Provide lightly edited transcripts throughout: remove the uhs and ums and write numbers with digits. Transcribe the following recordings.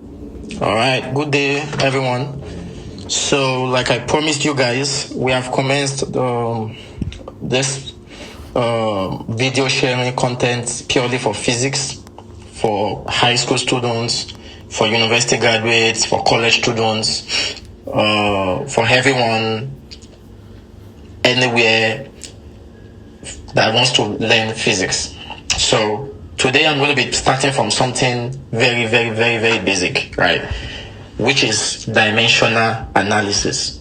All right, good day, everyone. So, like I promised you guys, we have commenced this video sharing content purely for physics, for high school students, for university graduates, for college students, for everyone anywhere that wants to learn physics. So today I'm going to be starting from something very, very, very, very basic, right? Which is dimensional analysis.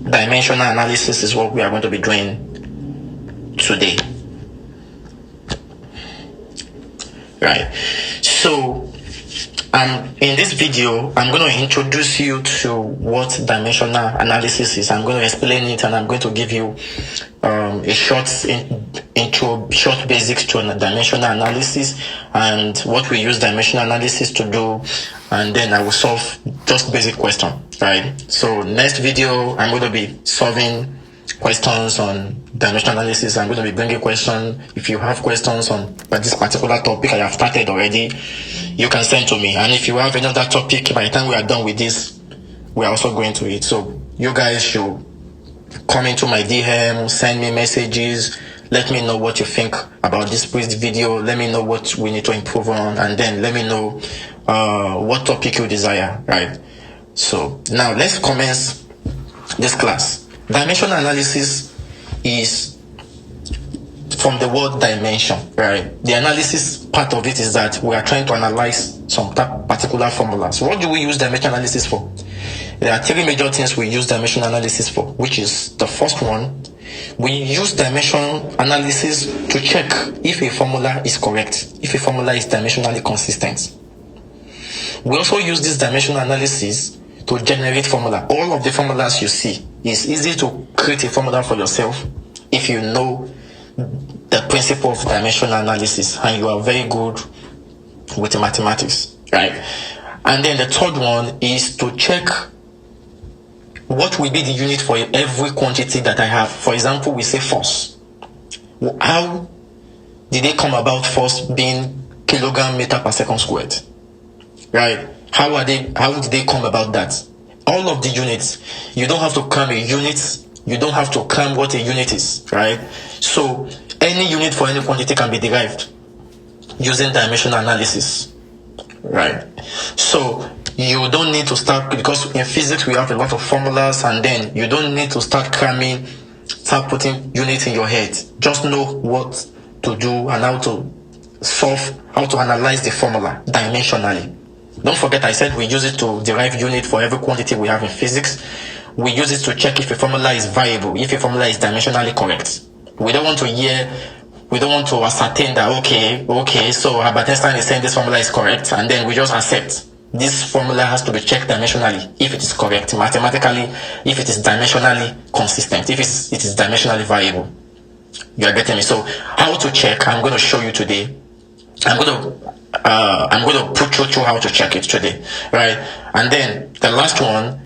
Dimensional analysis is what we are going to be doing today. Right. So in this video, I'm going to introduce you to what dimensional analysis is. I'm going to explain it, and I'm going to give you a short basics to dimensional analysis and what we use dimensional analysis to do, and then I will solve just basic question, right? So next video, I'm going to be solving questions on dimensional analysis. I'm going to be bringing questions. If you have questions on this particular topic I have started already, you can send to me. And if you have another topic, by the time we are done with this, we are also going to it. So you guys should come into my DM, send me messages, let me know what you think about this video, let me know what we need to improve on, and then let me know what topic you desire, right? So now let's commence this class. Dimensional analysis is from the word dimension, right? The analysis part of it is that we are trying to analyze some particular formulas. What do we use dimensional analysis for? There are three major things we use dimensional analysis for, which is the first one. We use dimension analysis to check if a formula is correct, if a formula is dimensionally consistent. We also use this dimensional analysis to generate formula. All of the formulas you see, it's easy to create a formula for yourself if you know the principle of dimensional analysis and you are very good with mathematics, right? And then the third one is to check what will be the unit for every quantity that I have. For example, we say force. How did they come about force being kilogram meter per second squared? Right? How did they come about that? All of the units, you don't have to cram a unit, you don't have to cram what a unit is, right? So any unit for any quantity can be derived using dimensional analysis, right? So you don't need to start, because in physics we have a lot of formulas, and then you don't need to start putting units in your head. Just know what to do and how to analyze the formula dimensionally. Don't forget I said we use it to derive unit for every quantity we have in physics. We use it to check if a formula is viable, if a formula is dimensionally correct. We don't want to ascertain that, okay, so Albert Einstein is saying this formula is correct, and then we just accept. This formula has to be checked dimensionally if it is correct, mathematically, if it is dimensionally consistent, if it is dimensionally viable. You are getting me? So how to check, I'm going to show you today. I'm going to put you through how to check it today, right? And then the last one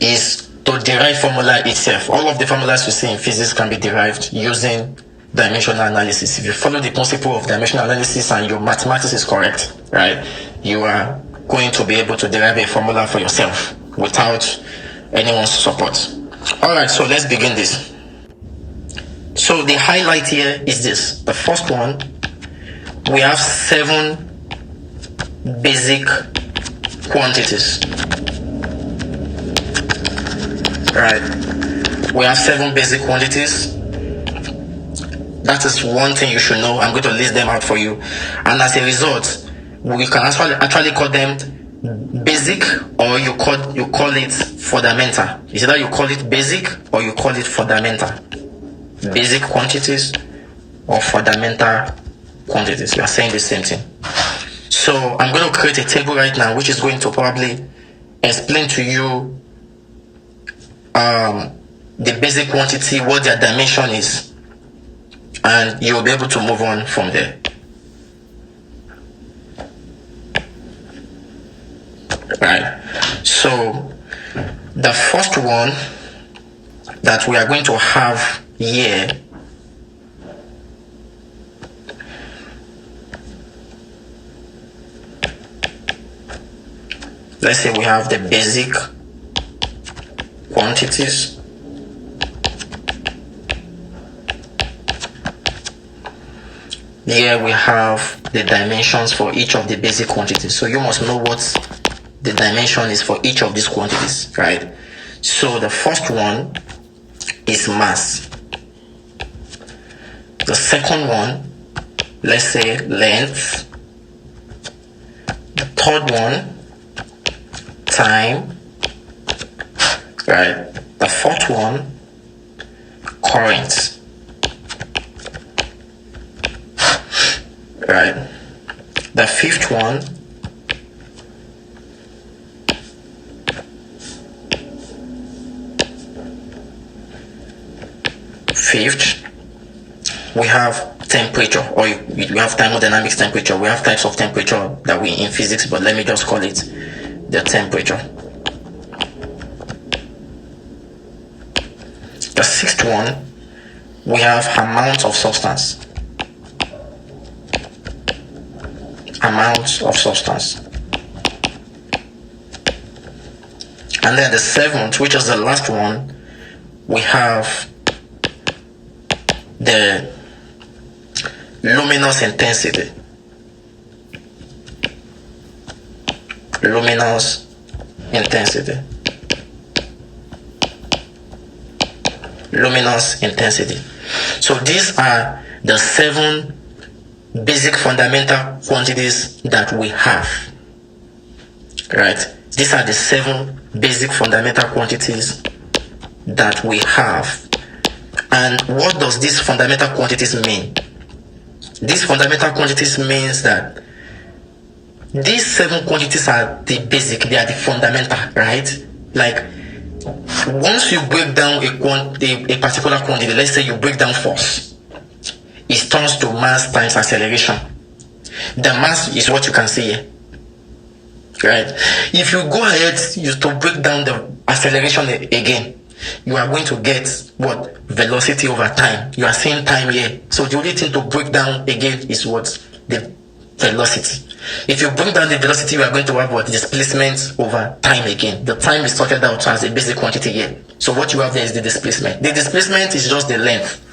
is to derive formula itself. All of the formulas you see in physics can be derived using dimensional analysis. If you follow the principle of dimensional analysis and your mathematics is correct, right, you are going to be able to derive a formula for yourself without anyone's support. All right, so let's begin this. So the highlight here is this. The first one, we have 7 basic quantities. Right. We have 7 basic quantities. That is one thing you should know. I'm going to list them out for you. And as a result, we can actually call them basic, or you call it fundamental. Is either you call it basic or you call it fundamental. Basic quantities or fundamental quantities. You are saying the same thing. So I'm going to create a table right now, which is going to probably explain to you the basic quantity, what their dimension is, and you'll be able to move on from there. Right. So the first one that we are going to have here let's say we have the basic quantities. Here we have the dimensions for each of the basic quantities. So you must know what the dimension is for each of these quantities, right? So the first one is mass. The second one, let's say length. The third one, time, right? The fourth one, current, right? The fifth one, we have temperature, or we have thermodynamics temperature. We have types of temperature that we in physics, but let me just call it the temperature. The sixth one, we have amount of substance. Amount of substance. And then the seventh, which is the last one, we have the luminous intensity. Luminous intensity. Luminous intensity. So these are the 7 basic fundamental quantities that we have, right? These are the 7 basic fundamental quantities that we have. And what does these fundamental quantities mean? These fundamental quantities means that these 7 quantities are the basic, they are the fundamental, right? Like once you break down a particular quantity, let's say you break down force, it turns to mass times acceleration. The mass is what you can see here, right? If you go ahead to break down the acceleration again, you are going to get what? Velocity over time. You are seeing time here. So the only thing to break down again is what? The velocity. If you bring down the velocity, you are going to have what? Displacement over time again. The time is sorted out as a basic quantity here. So what you have there is the displacement. The displacement is just the length,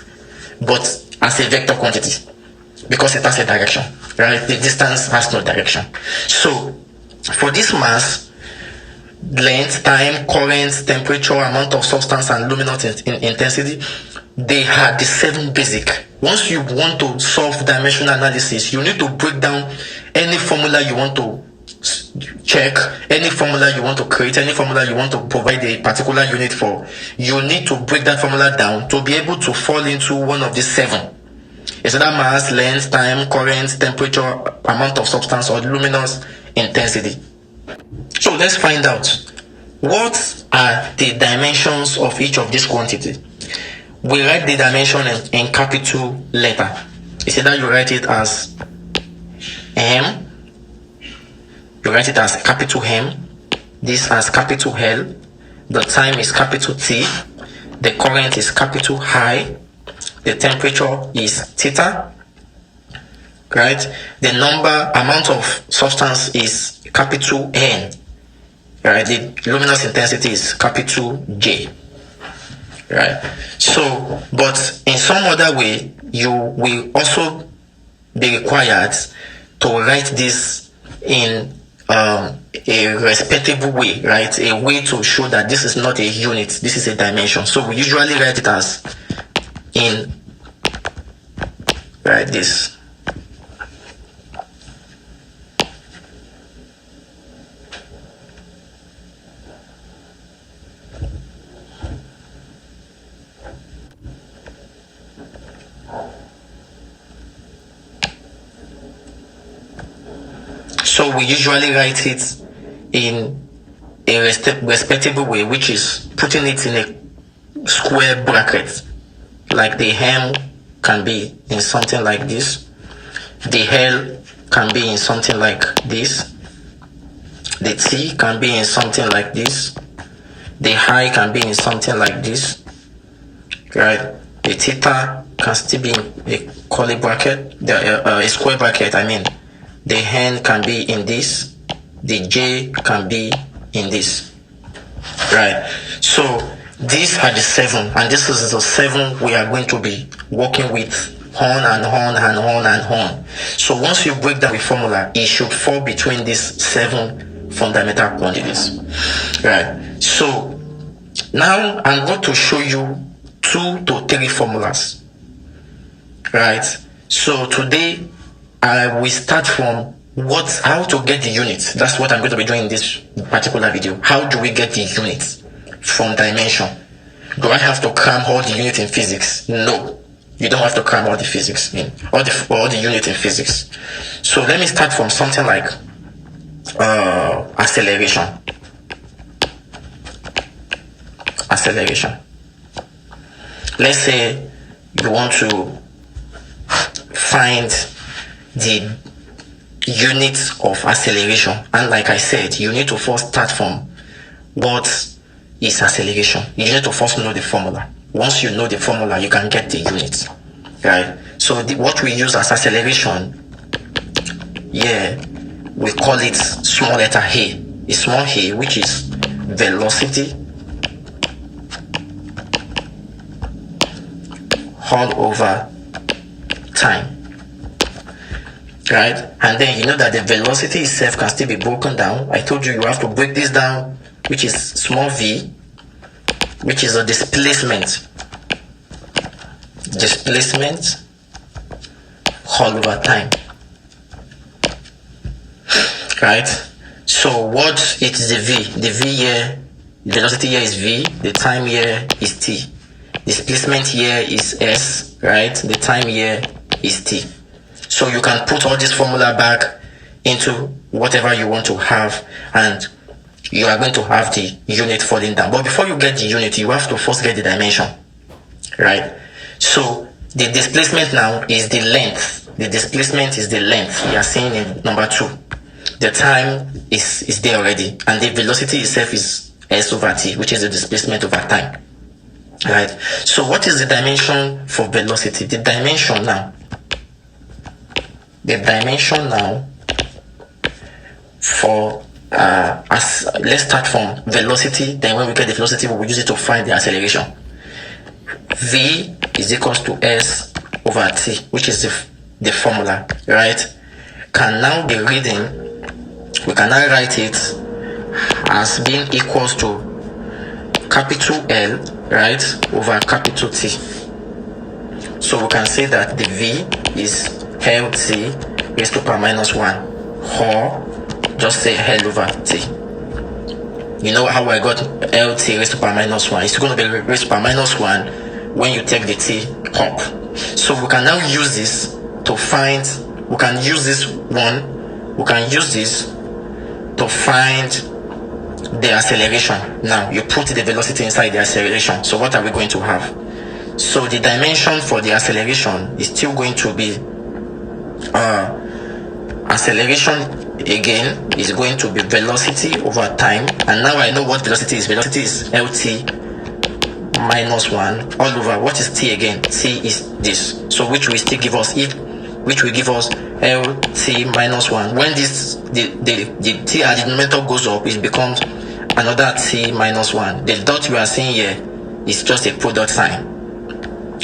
but as a vector quantity, because it has a direction, right? The distance has no direction. So for this mass, length, time, current, temperature, amount of substance, and luminous intensity, they are the 7 basic. Once you want to solve dimensional analysis, you need to break down any formula you want to check, any formula you want to create, any formula you want to provide a particular unit for. You need to break that formula down to be able to fall into one of these 7. It's either mass, length, time, current, temperature, amount of substance, or luminous intensity. So let's find out what are the dimensions of each of these quantities. We write the dimension in capital letter. It's either you write it as M, you write it as capital M, this as capital L, the time is capital T, the current is capital I, the temperature is theta, right? The amount of substance is capital N, right? The luminous intensity is capital J, right? So, but in some other way, you will also be required to write this in a respectable way, right? A way to show that this is not a unit, this is a dimension. So we usually write it as in, right, this. So we usually write it in a respectable way, which is putting it in a square bracket. Like the M can be in something like this, the L can be in something like this, the T can be in something like this, the I can be in something like this, right? The theta can still be in a curly bracket, a square bracket, I mean. The n can be in this, the j can be in this, right? So these are the 7, and this is the 7 we are going to be working with on and on and on and on. So once you break down the formula, it should fall between these 7 fundamental quantities, right? So now I'm going to show you 2 to 3 formulas, right? So today I will start from how to get the units. That's what I'm going to be doing in this particular video. How do we get the units from dimension? Do I have to cram all the units in physics? No, you don't have to cram all the physics in, all the units in physics. So let me start from something like acceleration. Let's say you want to find the units of acceleration, and like I said, you need to first start from what is acceleration. You need to first know the formula. Once you know the formula, you can get the units, right? So what we use as acceleration, we call it small letter a. A small a, which is velocity all over time, right? And then you know that the velocity itself can still be broken down. I told you have to break this down, which is small v, which is a displacement all over time, right? So what is the v? The v here, velocity here is v, the time here is t. Displacement here is s, right? The time here is t. So you can put all this formula back into whatever you want to have, and you are going to have the unit falling down. But before you get the unit, you have to first get the dimension, right? So the displacement now is the length. The displacement is the length you are seeing in number 2. The time is there already, and the velocity itself is s over t, which is the displacement over time. Right. So what is the dimension for velocity? The dimension now for let's start from velocity. Then when we get the velocity, we will use it to find the acceleration. V is equals to s over t, which is the formula, right? Can now be reading. We can now write it as being equals to capital L, right, over capital T. So we can say that the V is LT raised to power minus 1, or just say L over T. You know how I got LT raised to power minus 1? It's going to be raised to power minus 1 when you take the T up. So we can now use this to find, we can use this to find the acceleration. Now you put the velocity inside the acceleration. So what are we going to have? So the dimension for the acceleration is still going to be acceleration again is going to be velocity over time. And now I know what velocity is. Velocity is LT minus 1 all over, what is T again? T is this. So which will still give us LT minus 1. When the T at the denominator goes up, it becomes another T minus 1. The dot we are seeing here is just a product sign,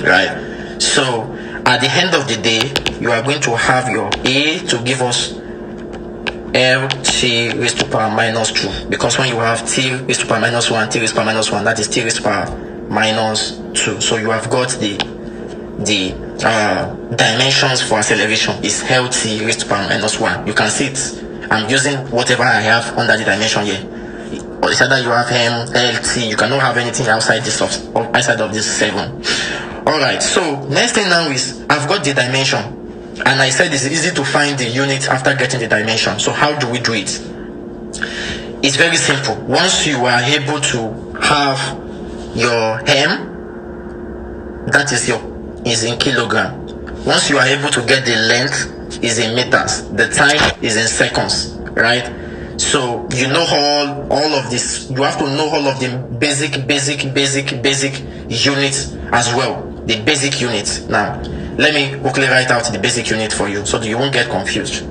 right? So at the end of the day, you are going to have your A to give us LT raised to power minus 2, because when you have T raised to power minus 1, T raised to power minus 1, that is T raised to power minus 2. So you have got the dimensions for acceleration is LT raised to power minus 1. You can see it. I'm using whatever I have under the dimension here. It's either you have M, LT, you cannot have anything outside of this 7. Alright, so next thing now is I've got the dimension, and I said it's easy to find the unit after getting the dimension. So how do we do it? It's very simple. Once you are able to have your M, that is in kilogram. Once you are able to get the length is in meters, the time is in seconds, right? So you know all of this. You have to know all of the basic units as well. The basic units. Now, let me quickly write out the basic unit for you so that you won't get confused.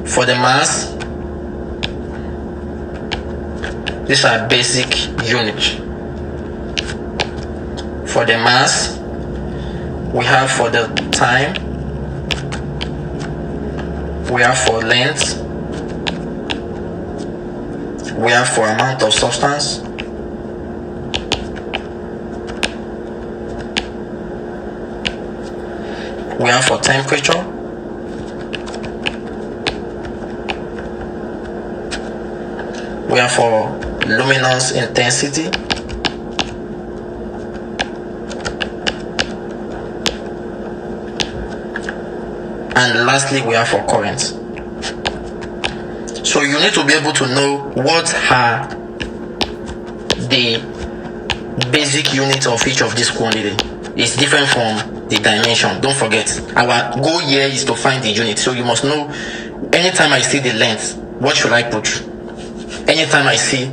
For the mass, these are basic units. For the mass, we have for the time, we have for length, we have for amount of substance, we have for temperature, we have for luminous intensity, and lastly we have for current. So you need to be able to know what are the basic units of each of these quantity. It's different from the dimension. Don't forget, our goal here is to find the unit. So you must know, anytime I see the length, what should I put? Anytime I see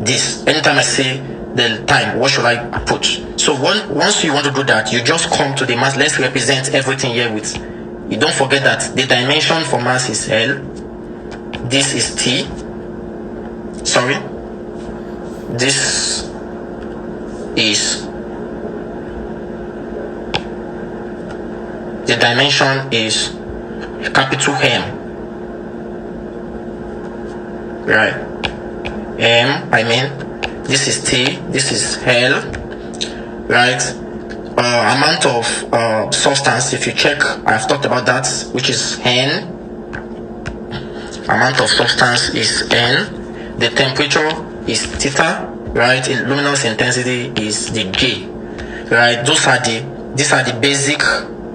this, anytime I see the time, what should I put? So once you want to do that, you just come to the mass. Let's represent everything here with. You don't forget that the dimension for mass is L. This is T. Sorry. This is the dimension is capital M. Right. M, I mean, this is T, this is L, right? Amount of substance, if you check, I've talked about that, which is N. Amount of substance is N. The temperature is theta, right? In luminous intensity is the J, right? These are the basic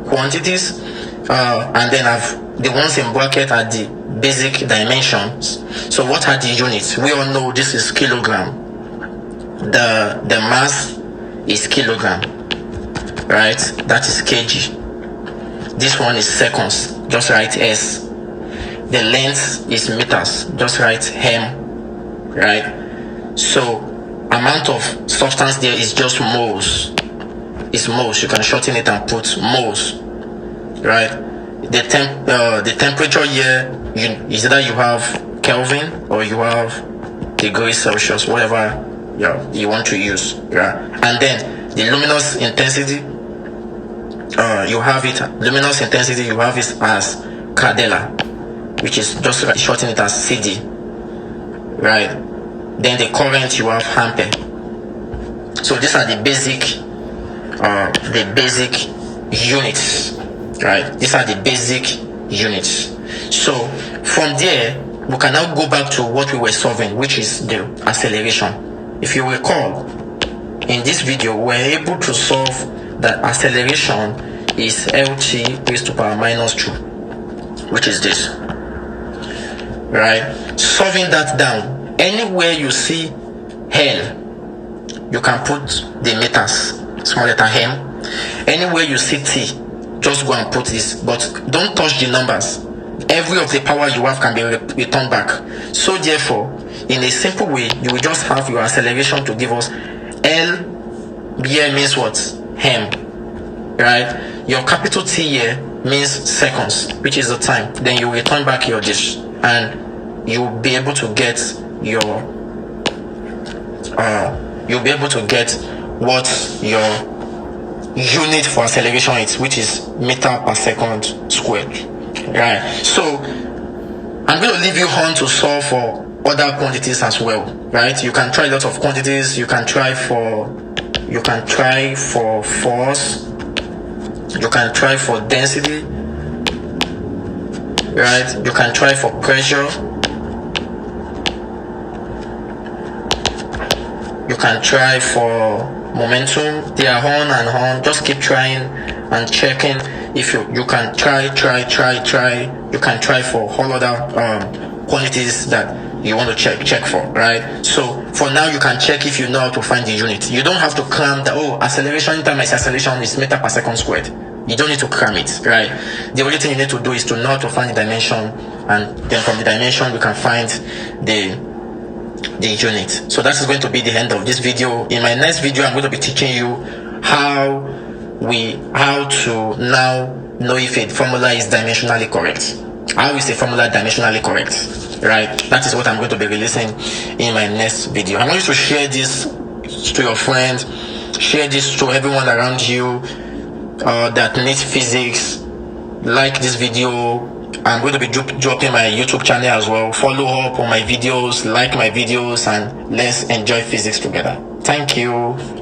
quantities, and then the ones in bracket are the basic dimensions. So what are the units? We all know this is kilogram. The mass is kilogram, right? That is kg. This one is seconds. Just write S. The length is meters. Just write m, right? So amount of substance there is just moles. It's moles. You can shorten it and put moles, right? The temperature here, is either you have Kelvin or you have degrees Celsius, whatever you want to use, right? And then the luminous intensity, you have it. Luminous intensity, you have it as Candela, which is just shorten it as CD, right? Then the current, you have ampere. So these are the basic units, right? These are the basic units. So from there, we can now go back to what we were solving, which is the acceleration. If you recall, in this video, we were able to solve that acceleration is Lt raised to power minus 2, which is this, right? Solving that down, anywhere you see L, you can put the meters, small letter M. Anywhere you see T, just go and put this, but don't touch the numbers. Every of the power you have can be returned back. So therefore, in a simple way, you will just have your acceleration to give us L here means what? M, right? Your capital T here means seconds, which is the time. Then you return back your dish, and you'll be able to get your what your unit for acceleration is, which is meter per second squared, right? So I'm going to leave you on to solve for other quantities as well, right? You can try lots of quantities. You can try for force, you can try for density, right? You can try for pressure, you can try for momentum. They are on and on. Just keep trying and checking. If you can try. You can try for all other quantities that you want to check for, right? So for now, you can check if you know how to find the unit. You don't have to cram the acceleration times acceleration is meter per second squared. You don't need to cram it, right? The only thing you need to do is to know how to find the dimension and then from the dimension we can find the unit. So that is going to be the end of this video. In my next video, I'm going to be teaching you how to now know if a formula is dimensionally correct. How is a formula dimensionally correct? Right? That is what I'm going to be releasing in my next video. I want you to share this to your friends, share this to everyone around you that needs physics. Like this video. I'm going to be dropping my YouTube channel as well. Follow up on my videos, like my videos, and let's enjoy physics together. Thank you.